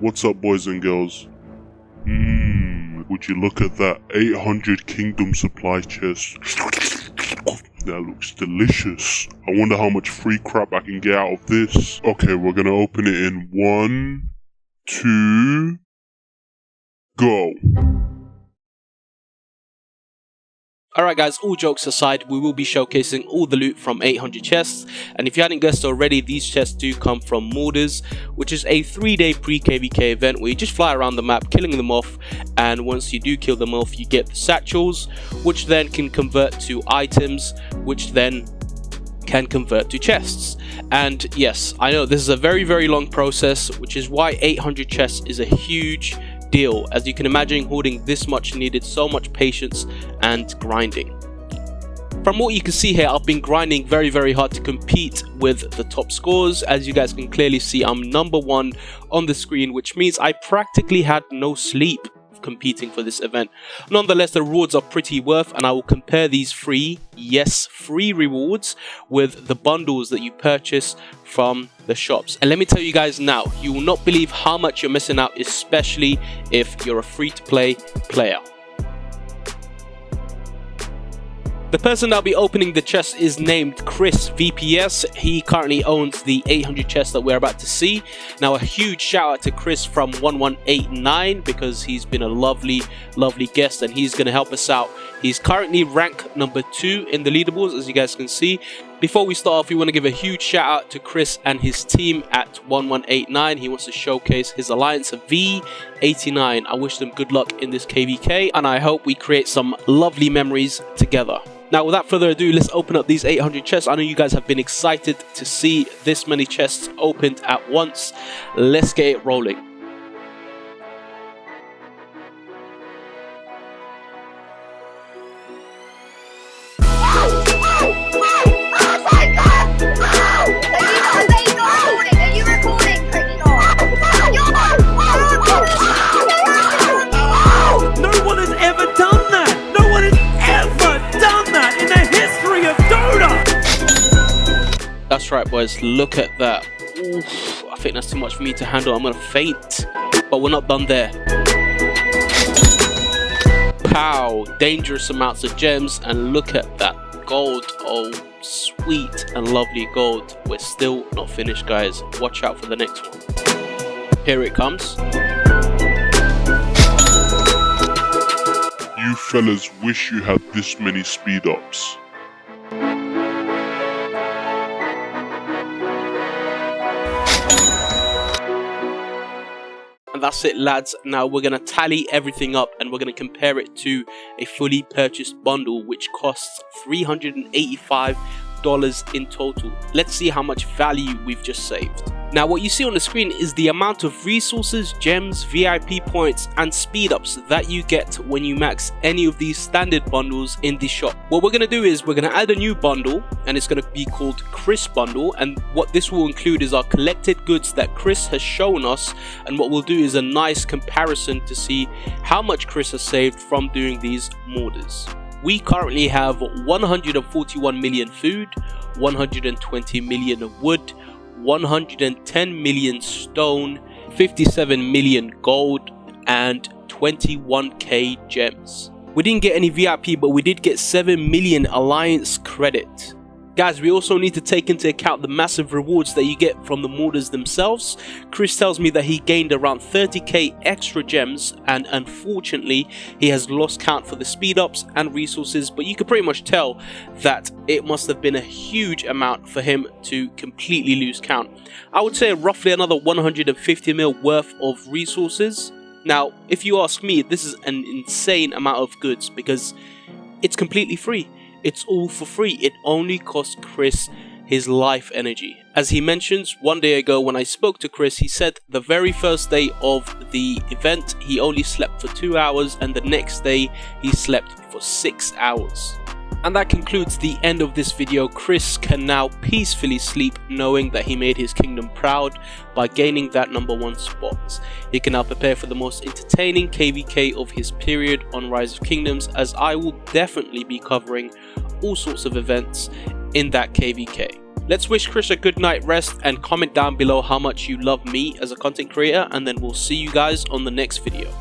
What's up, boys and girls? Would you look at that 800 kingdom supply chest? That looks delicious. I wonder how much free crap I can get out of this. Okay, we're gonna open it in 1, 2, go. Alright guys, all jokes aside, we will be showcasing all the loot from 800 chests, and if you hadn't guessed already, these chests do come from Moulders, which is a 3-day pre-KVK event where you just fly around the map killing them off, and once you do kill them off, you get the satchels, which then can convert to items, which then can convert to chests. And yes, I know this is a very long process, which is why 800 chests is a huge deal. As you can imagine, hoarding this much needed so much patience and grinding. From what you can see here, I've been grinding very hard to compete with the top scores. As you guys can clearly see, I'm #1 on the screen, which means I practically had no sleep competing for this event. Nonetheless, the rewards are pretty worth, and I will compare these free rewards with the bundles that you purchase from the shops. And let me tell you guys now, you will not believe how much you're missing out, especially if you're a free-to-play player. The person that'll be opening the chest is named Chris VPS. He currently owns the 800 chest that we're about to see. Now, a huge shout out to Chris from 1189 because he's been a lovely guest and he's going to help us out. He's currently rank #2 in the leaderboards, as you guys can see. Before we start off, we want to give a huge shout out to Chris and his team at 1189. He wants to showcase his alliance of V89. I wish them good luck in this KVK, and I hope we create some lovely memories together. Now, without further ado, let's open up these 800 chests. I know you guys have been excited to see this many chests opened at once. Let's get it rolling. That's right, boys, look at that. Oof, I think that's too much for me to handle. I'm gonna faint, but we're not done there. Pow, dangerous amounts of gems, and look at that gold. Oh, sweet and lovely gold. We're still not finished, guys. Watch out for the next one. Here it comes. You fellas wish you had this many speed ups. And that's it, lads. Now we're going to tally everything up and we're going to compare it to a fully purchased bundle, which costs $385 in total. Let's see how much value we've just saved. Now, what you see on the screen is the amount of resources, gems, VIP points and speed ups that you get when you max any of these standard bundles in the shop. What we're going to do is we're going to add a new bundle, and it's going to be called Chris Bundle, and what this will include is our collected goods that Chris has shown us, and what we'll do is a nice comparison to see how much Chris has saved from doing these Moulders. We currently have 141 million food, 120 million wood, 110 million stone, 57 million gold, and 21k gems. We didn't get any VIP, but we did get 7 million alliance credit. Guys, we also need to take into account the massive rewards that you get from the Moulders themselves. Chris tells me that he gained around 30k extra gems, and unfortunately he has lost count for the speed ups and resources, but you can pretty much tell that it must have been a huge amount for him to completely lose count. I would say roughly another 150 mil worth of resources. Now, if you ask me, this is an insane amount of goods because it's completely free. It's all for free. It only cost Chris his life energy. As he mentions, one day ago when I spoke to Chris, he said the very first day of the event he only slept for 2 hours, and the next day he slept for 6 hours. And that concludes the end of this video. Chris can now peacefully sleep knowing that he made his kingdom proud by gaining that #1 spot. He can now prepare for the most entertaining KVK of his period on Rise of Kingdoms, as I will definitely be covering all sorts of events in that KVK. Let's wish Chris a good night rest and comment down below how much you love me as a content creator, and then we'll see you guys on the next video.